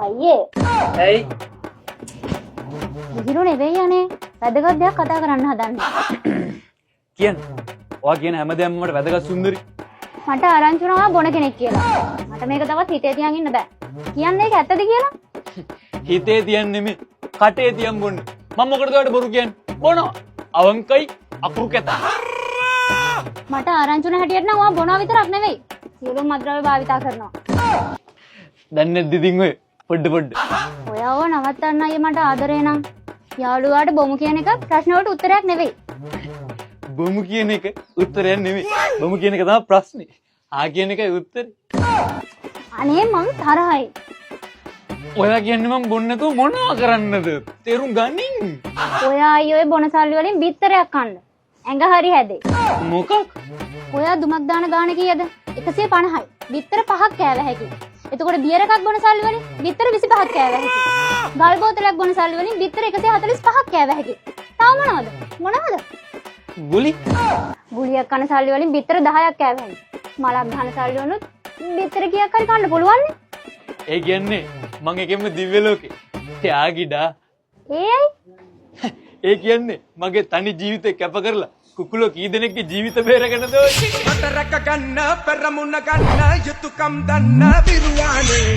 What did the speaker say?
අයියේ ඇයි විහිළු නෙවෙයි අනේ වැදගත් දෙයක් කතා කරන්න හදන්නේ. කියන්න. ඔයා කියන හැමදේම මට වැදගත් සුන්දරි. මට ආරංචි වුණා බොන කෙනෙක් කියලා. මට මේක තවත් හිතේ තියන් ඉන්න බෑ. කියන්නේ ඒක ඇත්තද කියලා? හිතේ තියන් නෙමෙයි කටේ තියන් බොන්නේ. මම මොකටද ඔයාලට බොරු කියන්නේ? බොනවා. අවංකයි අකුරු කැත. මට ආරංචි වුණ හැටියට නම් ඔයා බොනවා විතරක් නෙවෙයි. සියලුම මත්ද්‍රව්‍ය භාවිතා කරනවා. දැන් නැද්ද ඉතින් ඔය පොඩ. ඔයාව නවත්තන්න අයියේ මට ආදරේ නම් යාළුවාට බොමු කියන එක ප්‍රශ්න වලට උත්තරයක් නෙවෙයි. බොමු කියන එක උත්තරයක් නෙමෙයි. බොමු කියන එක තමයි ප්‍රශ්නේ. ආ කියන එකයි උත්තරේ. අනේ මං තරහයි. ඔයා කියන්නේ මම බොන්නේ නැතුව මොනවා කරන්නද? තේරුම් ගනින්. ඔයා අයියේ ඔය බොන සල්ලි වලින් බිත්තරයක් කන්න. ඇඟ හරි හැදේ. මොකක්? ඔයා දුමක් දාන ගාන කීයද? 150යි. බිත්තර 5ක් කෑව හැකියි. එතකොට බියර් එකක් බොන සල්ලි වලින් බිත්තර 25ක් කෑව හැකියි. ගල් බෝතලයක් බොන සල්ලි වලින් බිත්තර 145ක් කෑව හැකියි. තව මොනවද? මොනවද? ගුලි. ගුලියක් කන සල්ලි වලින් බිත්තර 10ක් කෑව හැකියි. මලක් ගහන සල්ලි වලුත් බිත්තර කීයක් හරි කන්න පුළුවන් නේ. ඒ කියන්නේ මං එකෙම දිව්‍ය ලෝකේ. ත්‍යාගිඩා. ඒයි ඒ කියන්නේ මගේ තනි ජීවිතේ කැප කරලා කුකුලෝ කී දෙනෙක්ගේ ජීවිත බේරගෙන දෝ. මතරක ගන්න පෙරමුණ ගන්න යුතුයකම් දන්න විරුවානේ